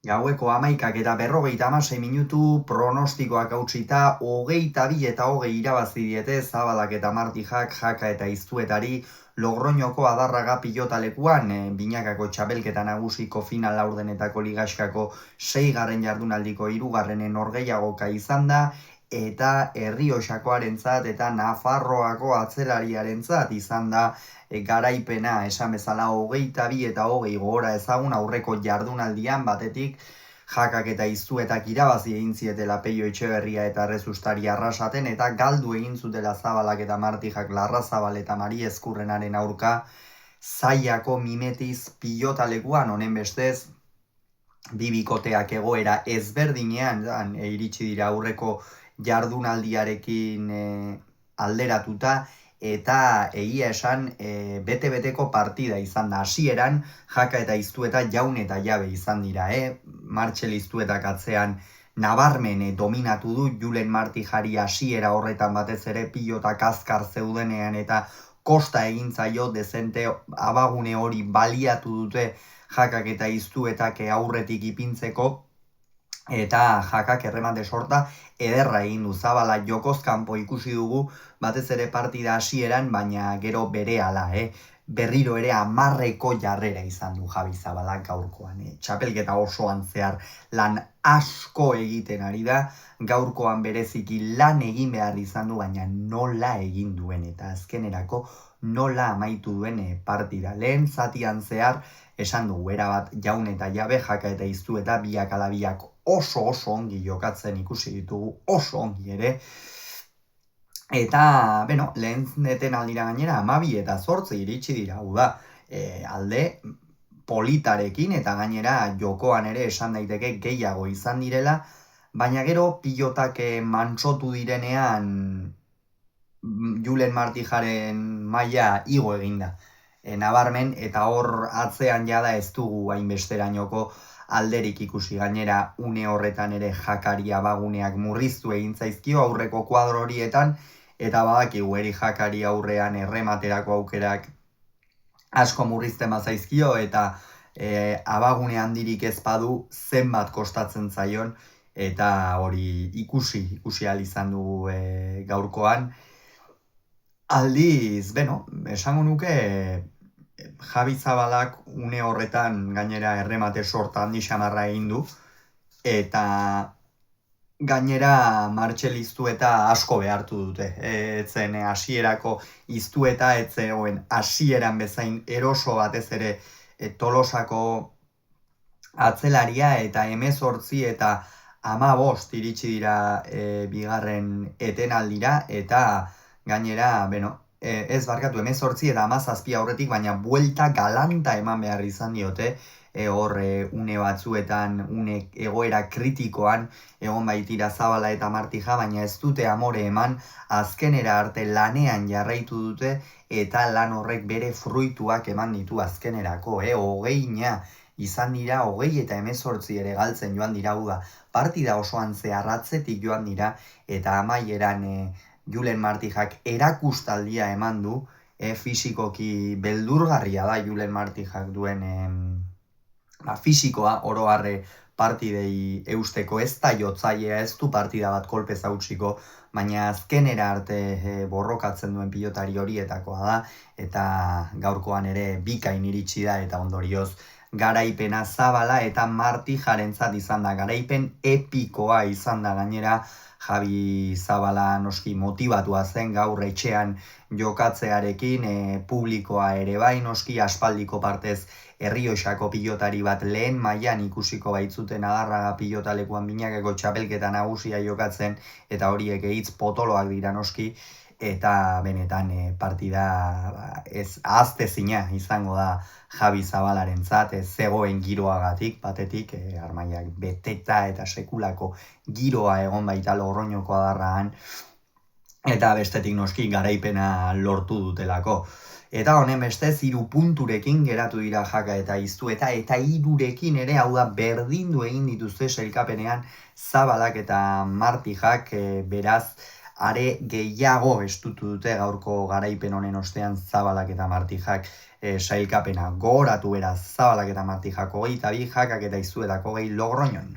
Gaueko 11:56 pronostikoak hautsita, 22 eta 20 irabazi diete Zabalak eta Martijak Jaka eta Iztuetari Logroñoko Adarraga pilotalekuan, binakako txapelketa nagusiko final laurdenetako ligaxkako 6. jardunaldiko 3. norgehiagoka izan da, eta Errioxakoarentzat eta Nafarroako atzelariarentzat izan da garaipena, esan bezala 22 eta 20 gogora ezagun aurreko jardunaldian batetik Jakak eta Iztuetak irabazi egin zietela Peio Etxeberria eta Errezustari arrasaten, eta galdu egin zutela Zabalak eta Martijak Larrazabal eta Mari Ezkurrenaren aurka Zaiako Mimetiz pilotalekuan. Honen bestez, bi bikoteak egoera ezberdinean iritsi dira aurreko jardunaldiarekin alderatuta, eta egia esan bete-beteko partida izan da. Hasieran Jaka eta Iztueta jaun eta jabe izan dira. Martxel Iztuetak atzean nabarmen dominatu du, Julen Martijari hasiera horretan batez ere pilotak azkar zeudenean eta kosta egin zaio dezente abagune hori baliatu dute Jakak eta Iztuetak aurretik ipintzeko, eta Jakak erremate sorta ederra egin du. Zabala jokoz kanpo ikusi dugu batez ere partida hasieran, baina gero berehala, berriro ere 10ko jarrera izan du Javi Zabalak gaurkoan. Txapelketa osoan zehar lan asko egiten ari da, gaurkoan bereziki lan egin behar izan du, baina nola egin duen eta azkenerako nola amaitu duen partida. Lehen zatian zehar esan dugu, erabat jaun eta jabe, Jaka eta Iztueta biak ala biak oso ongi jokatzen ikusi ditugu, oso ongi ere. Eta, lehen eten aldira gainera 12 eta 8 iritsi dira, hau da, alde politarekin, eta gainera jokoan ere esan daiteke gehiago izan direla, baina gero pilotak mantsotu direnean Julen Martijaren maila igo eginda. Nabarmen, eta hor atzean jada ez dugu hainbesterainoko alderik ikusi. Gainera, une horretan ere Jakari abaguneak murriztu egin zaizkio aurreko kuadro horietan, eta badakigu eri Jakari aurrean errematerako aukerak asko murrizten bazaizkio, eta abagune handirik ez badu zenbat kostatzen zaion, eta hori ikusi ahal izan dugu gaurkoan. Aldiz, esango nuke Javi Zabalak une horretan gainera erremate sorta handi xamarra egin du, eta gainera Martxel Iztueta asko behartu dute. Etzen hasierako Iztueta etzegoen hasieran bezain eroso, batez ere Tolosako atzelaria, eta 18 eta 15 iritsi dira bigarren etenaldira, eta gainera, ez barkatu, 18 eta 17 aurretik, baina buelta galanta eman behar izan diote, hor une batzuetan, une egoera kritikoan, egon baitira Zabala eta Martija, baina ez dute amore eman, azkenera arte lanean jarraitu dute, eta lan horrek bere fruituak eman ditu azkenerako, 20 izan dira, 20 eta 18 ere galtzen joan dira, partida osoan zeharratzetik joan dira, eta amaieran Julen Martijak erakustaldia eman du, fisikoki beldurgarria da Julen Martijak duen fisikoa oro harre partidei eusteko, ez da jotzailea, ez du partida bat kolpez hautsiko, baina azkenera arte borrokatzen duen pilotari horietakoa da, eta gaurkoan ere bikain iritsi da, eta ondorioz garaipena Zabala eta Martijarentzat izan da, garaipen epikoa izan da. Gainera Javi Zabala noski motibatua zen gaur etxean jokatzearekin, publikoa ere bai, noski aspaldiko partez Errioxako pilotari bat lehen mailan ikusiko baitzuten Adarraga pilotalekuan binakako txapelketa nagusia jokatzen, eta horiek hitz potoloak dira noski, eta benetan partida ez ahaztezina izango da Javi Zabalarentzat, zegoen giroagatik, batetik armaiak beteta eta sekulako giroa egon baita Logroñoko Adarragan, eta bestetik noski garaipena lortu dutelako. Eta honen bestez 3 punturekin geratu dira Jaka eta Iztueta, eta 3rekin ere, hau da, berdindu egin dituzte sailkapenean Zabalak eta Martijak, beraz are gehiago estutu dute gaurko garaipen honen ostean Zabalak eta Martijak sailkapena. Gogoratu beraz, Zabalak eta Martijak 22, Jakak eta Izuetak 20 Logroñon.